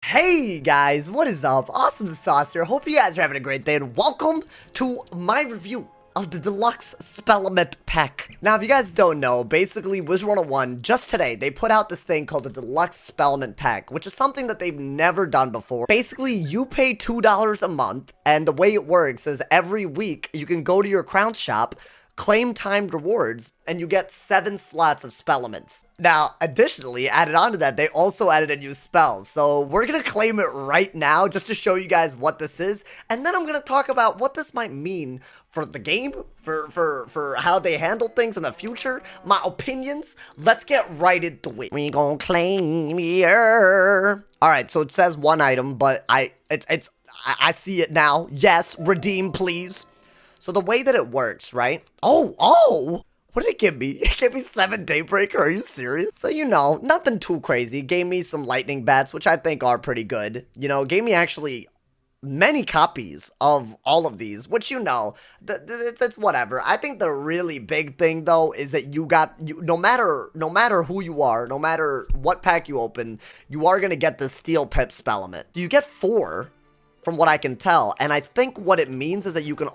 Hey guys, what is up? AwesomeTheSauce here. Hope you guys are having a great day and welcome to my review of the Deluxe Spellemental pack. Now, if you guys don't know, basically Wizard101, just today, they put out this thing called the Deluxe Spellemental pack, which is something that they've never done before. Basically, you pay $2 a month, and the way it works is every week, you can go to your crown shop, claim timed rewards, and you get 7 slots of Spellements. Now, additionally, added on to that, they also added a new spell. So we're gonna claim it right now just to show you guys what this is, and then I'm gonna talk about what this might mean for the game, for how they handle things in the future, my opinions. Let's get right into it. We gon' claim here. All right, so it says one item, but I see it now. Yes, redeem, please. So the way that it works, right? Oh! What did it give me? It gave me 7 Daybreaker. Are you serious? So, you know, nothing too crazy. Gave me some lightning bats, which I think are pretty good. You know, gave me actually many copies of all of these, which, you know, it's whatever. I think the really big thing, though, is that no matter who you are, no matter what pack you open, you are going to get the Steel Pip Spellment. So you get 4. From what I can tell, and I think what it means is that you can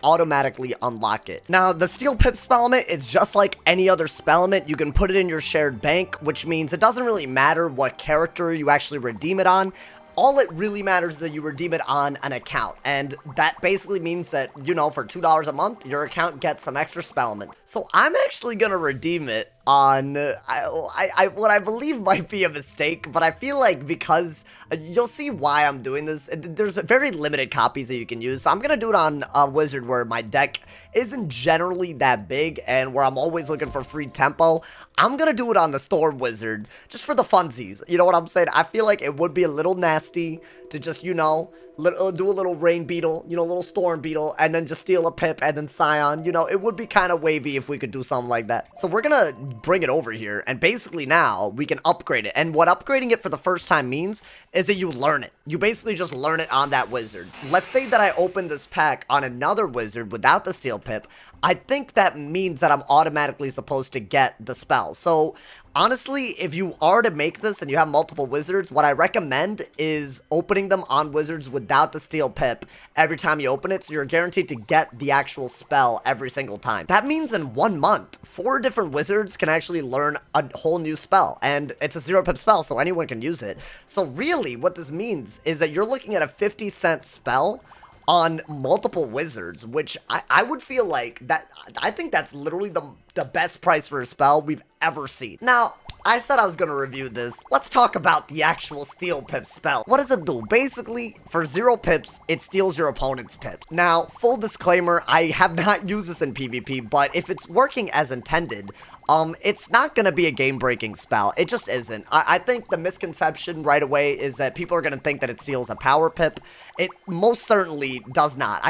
automatically unlock it. Now, the Steel Pip Spellment is just like any other Spellment. You can put it in your shared bank, which means it doesn't really matter what character you actually redeem it on. All it really matters is that you redeem it on an account, and that basically means that, you know, for $2 a month, your account gets some extra Spellment. So I'm actually gonna redeem it on what I believe might be a mistake, but I feel like because you'll see why I'm doing this. There's very limited copies that you can use, so I'm gonna do it on a wizard where my deck isn't generally that big and where I'm always looking for free tempo. I'm gonna do it on the Storm Wizard just for the funsies. You know what I'm saying? I feel like it would be a little nasty to just, you know, do a little Rain Beetle, you know, a little Storm Beetle, and then just steal a Pip and then Scion. You know, it would be kind of wavy if we could do something like that. So we're gonna bring it over here, and basically now we can upgrade it. And what upgrading it for the first time means is that you learn it. You basically just learn it on that wizard. Let's say that I open this pack on another wizard without the Steel Pip. I think that means that I'm automatically supposed to get the spell. So honestly, if you are to make this and you have multiple wizards, what I recommend is opening them on wizards without the Steel Pip every time you open it, so you're guaranteed to get the actual spell every single time. That means in 1 month, 4 different wizards can actually learn a whole new spell, and it's a 0 Pip spell, so anyone can use it. So really, what this means is that you're looking at a 50-cent spell on multiple wizards, which I would feel like that. I think that's literally the best price for a spell we've ever seen. Now, I said I was going to review this. Let's talk about the actual Steel Pip spell. What does it do? Basically, for 0 pips, it steals your opponent's pips. Now, full disclaimer, I have not used this in PvP, but if it's working as intended, it's not going to be a game-breaking spell. It just isn't. I think the misconception right away is that people are going to think that it steals a power pip. It most certainly does not.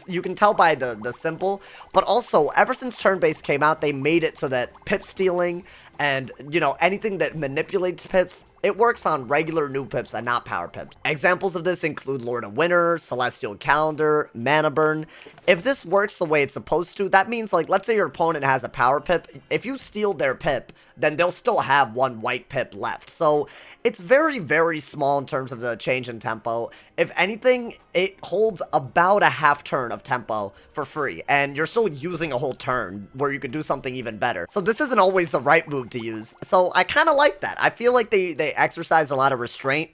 You can tell by the symbol, but also, ever since turn-based came out, they made it so that pip stealing and, you know, anything that manipulates pips, it works on regular new pips and not power pips. Examples of this include Lord of Winter, Celestial Calendar, Mana Burn. If this works the way it's supposed to, that means, like, let's say your opponent has a power pip. If you steal their pip, then they'll still have 1 white pip left. So it's very, very small in terms of the change in tempo. If anything, it holds about a half turn of tempo for free, and you're still using a whole turn where you could do something even better. So this isn't always the right move to use. So I kind of like that. I feel like they exercised a lot of restraint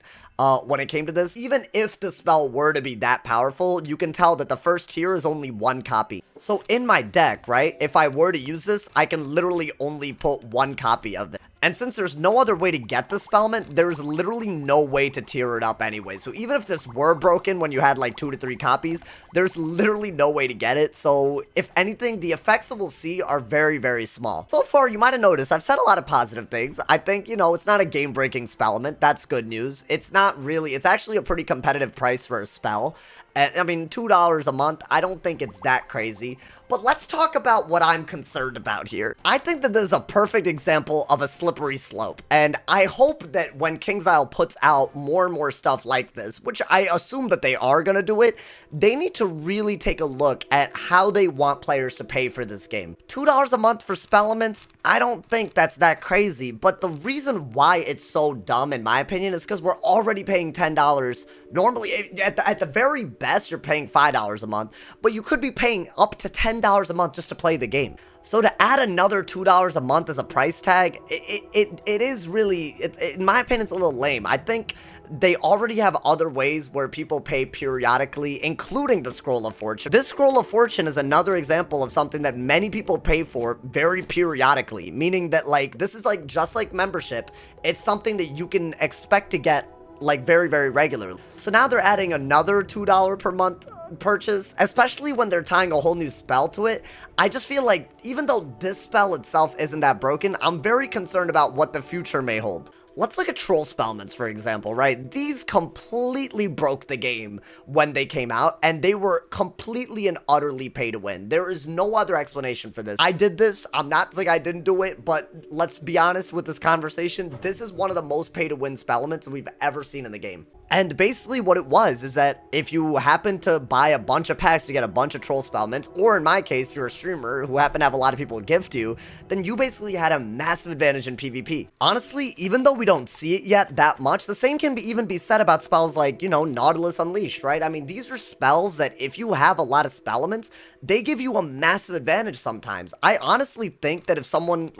when it came to this. Even if the spell were to be that powerful, you can tell that the first tier is only 1 copy. So in my deck, right, if I were to use this, I can literally only put 1 copy of it. And since there's no other way to get the Spellment, there's literally no way to tier it up anyway. So even if this were broken when you had like 2 to 3 copies, there's literally no way to get it. So if anything, the effects that we'll see are very, very small. So far, you might have noticed I've said a lot of positive things. I think, you know, it's not a game-breaking Spellment. That's good news. It's not really. It's actually a pretty competitive price for a spell. And, I mean, $2 a month, I don't think it's that crazy. But let's talk about what I'm concerned about here. I think that this is a perfect example of a slippery slope. And I hope that when KingsIsle puts out more and more stuff like this, which I assume that they are going to do it, they need to really take a look at how they want players to pay for this game. $2 a month for Spellements, I don't think that's that crazy. But the reason why it's so dumb, in my opinion, is because we're already paying $10. Normally, at the very best, you're paying $5 a month. But you could be paying up to $10 a month just to play the game. So to add another $2 a month as a price tag, it is really, in my opinion, it's a little lame. I think they already have other ways where people pay periodically, including the Scroll of Fortune. This Scroll of Fortune is another example of something that many people pay for very periodically, meaning that, like, this is like just like membership. It's something that you can expect to get like very, very regularly. So now they're adding another $2 per month purchase, especially when they're tying a whole new spell to it. I just feel like even though this spell itself isn't that broken, I'm very concerned about what the future may hold. Let's look at Troll Spellments, for example, right? These completely broke the game when they came out, and they were completely and utterly pay to win. There is no other explanation for this. I did this. I'm not saying I didn't do it, but let's be honest with this conversation. This is one of the most pay to win Spellements we've ever seen in the game. And basically what it was is that if you happen to buy a bunch of packs to get a bunch of Troll Spellments, or in my case, you're a streamer who happen to have a lot of people gift you, then you basically had a massive advantage in PvP. Honestly, even though we don't see it yet that much, the same can even be said about spells like, you know, Nautilus Unleashed, right? I mean, these are spells that if you have a lot of Spellements, they give you a massive advantage sometimes. I honestly think that if someone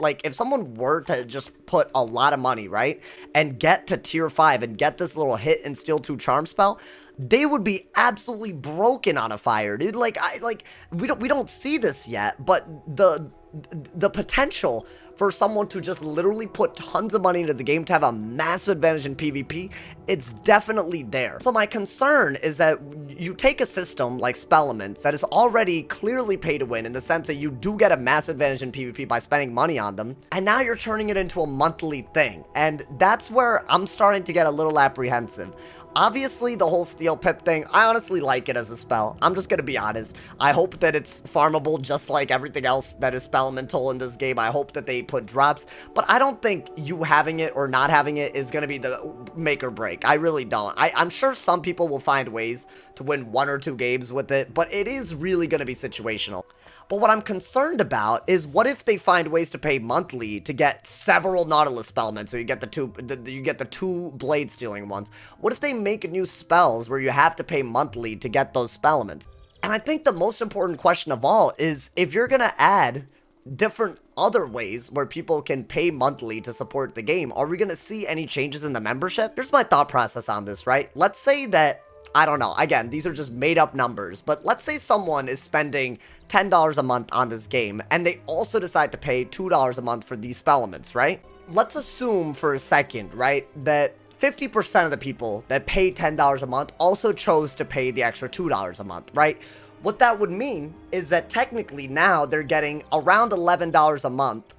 were to just put a lot of money, right, and get to tier 5 and get this little hit and steal 2 charm spell, they would be absolutely broken on a fire, dude. We don't see this yet, but the potential for someone to just literally put tons of money into the game to have a massive advantage in PvP, it's definitely there. So my concern is that you take a system like Spellements that is already clearly pay to win in the sense that you do get a massive advantage in PvP by spending money on them, and now you're turning it into a monthly thing. And that's where I'm starting to get a little apprehensive. Obviously, the whole Steel Pip thing, I honestly like it as a spell. I'm just gonna be honest. I hope that it's farmable just like everything else that is Spellemental in this game. I hope that they put drops, but I don't think you having it or not having it is gonna be the make or break. I really don't. I'm sure some people will find ways to win 1 or 2 games with it, but it is really gonna be situational. But what I'm concerned about is what if they find ways to pay monthly to get several Nautilus Spellments, so you get the two blade stealing ones. What if they make new spells where you have to pay monthly to get those Spellements? And I think the most important question of all is if you're gonna add different other ways where people can pay monthly to support the game, are we gonna see any changes in the membership? Here's my thought process on this, right? Let's say that, I don't know, again, these are just made up numbers, but let's say someone is spending $10 a month on this game, and they also decide to pay $2 a month for these Spellements, right? Let's assume for a second, right, that 50% of the people that pay $10 a month also chose to pay the extra $2 a month, right? What that would mean is that technically now they're getting around $11 a month,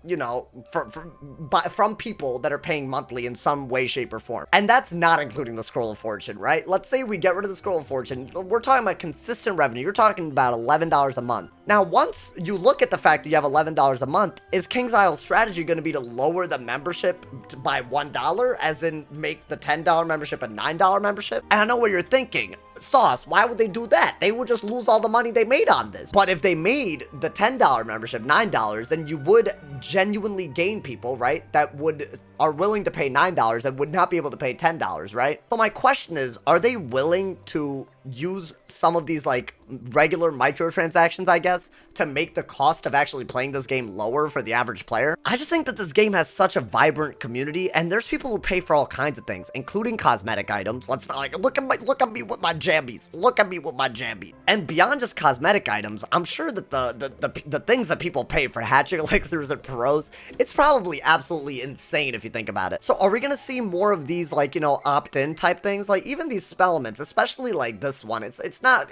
you know, from people that are paying monthly in some way, shape, or form. And that's not including the Scroll of Fortune, right? Let's say we get rid of the Scroll of Fortune. We're talking about consistent revenue. You're talking about $11 a month. Now, once you look at the fact that you have $11 a month, is KingsIsle's strategy going to be to lower the membership by $1, as in make the $10 membership a $9 membership? And I know what you're thinking. Sauce, why would they do that? They would just lose all the money they made on this. But if they made the $10 membership $9, then you would genuinely gain people, right, that are willing to pay $9 and would not be able to pay $10, right? So my question is, are they willing to use some of these like regular microtransactions, I guess, to make the cost of actually playing this game lower for the average player? I just think that this game has such a vibrant community, and there's people who pay for all kinds of things, including cosmetic items. Let's not like, look at me with my jambies. Look at me with my jambies. And beyond just cosmetic items, I'm sure that the things that people pay for hatching elixirs and pros, it's probably absolutely insane if you think about it. So are we gonna see more of these, like, you know, opt-in type things? Like even these Spellements, especially like this one, it's not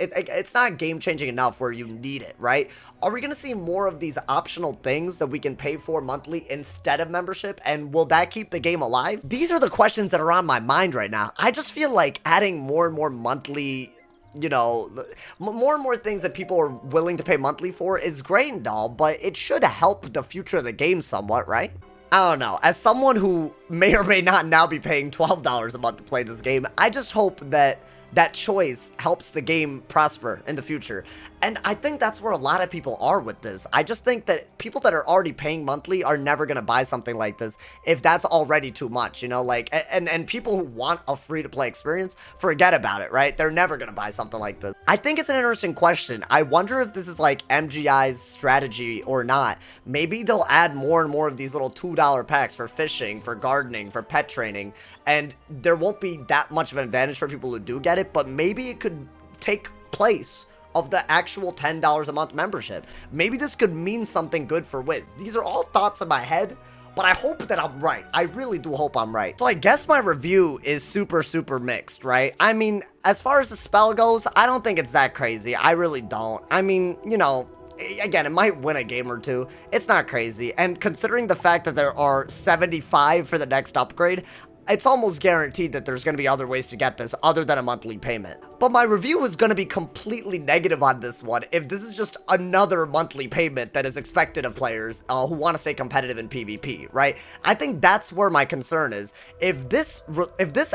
game-changing enough where you need it, right? Are we gonna see more of these optional things that we can pay for monthly instead of membership, and will that keep the game alive? These are the questions that are on my mind right now. I just feel like adding more and more monthly you know, more and more things that people are willing to pay monthly for is great and all, but it should help the future of the game somewhat, right? I don't know. As someone who may or may not now be paying $12 a month to play this game, I just hope that that choice helps the game prosper in the future. And I think that's where a lot of people are with this. I just think that people that are already paying monthly are never going to buy something like this if that's already too much, you know, like, and people who want a free-to-play experience, forget about it, right? They're never going to buy something like this. I think it's an interesting question. I wonder if this is like MGI's strategy or not. Maybe they'll add more and more of these little $2 packs for fishing, for gardening, for pet training, and there won't be that much of an advantage for people who do get it, but maybe it could take place of the actual $10 a month membership. Maybe this could mean something good for Wiz. These are all thoughts in my head, but I hope that I'm right. I really do hope I'm right. So I guess my review is super mixed, right? I mean, as far as the spell goes, I don't think it's that crazy. I really don't. I mean, you know, again, it might win a game or two. It's not crazy. And considering the fact that there are 75 for the next upgrade, it's almost guaranteed that there's going to be other ways to get this other than a monthly payment. But my review is going to be completely negative on this one if this is just another monthly payment that is expected of players who want to stay competitive in PvP, right? I think that's where my concern is. If this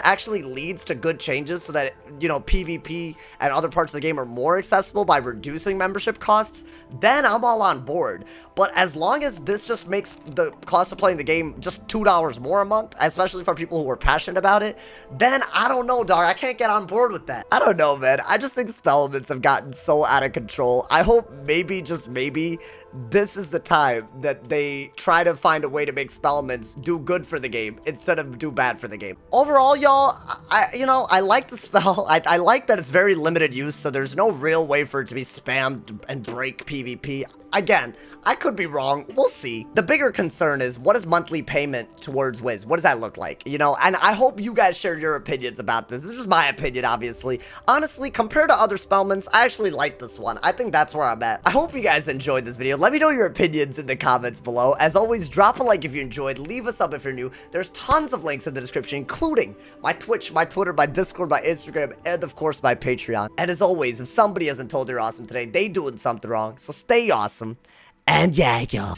actually leads to good changes so that, you know, PvP and other parts of the game are more accessible by reducing membership costs, then I'm all on board. But as long as this just makes the cost of playing the game just $2 more a month, especially for people who are passionate about it, then I don't know, dog. I can't get on board with that. I don't know, man. I just think Spellements have gotten so out of control. I hope maybe, just maybe, this is the time that they try to find a way to make Spellements do good for the game instead of do bad for the game. Overall, y'all, I like the spell. I like that it's very limited use, so there's no real way for it to be spammed and break PvP. Again, I could be wrong. We'll see. The bigger concern is, what is monthly payment towards Wiz? What does that look like? You know, and I hope you guys share your opinions about this. This is just my opinion, obviously. Honestly, compared to other Spellmans, I actually like this one. I think that's where I'm at. I hope you guys enjoyed this video. Let me know your opinions in the comments below. As always, drop a like if you enjoyed. Leave a sub if you're new. There's tons of links in the description, including my Twitch, my Twitter, my Discord, my Instagram, and of course, my Patreon. And as always, if somebody hasn't told you you're awesome today, they doing something wrong. So stay awesome. And yeah, y'all.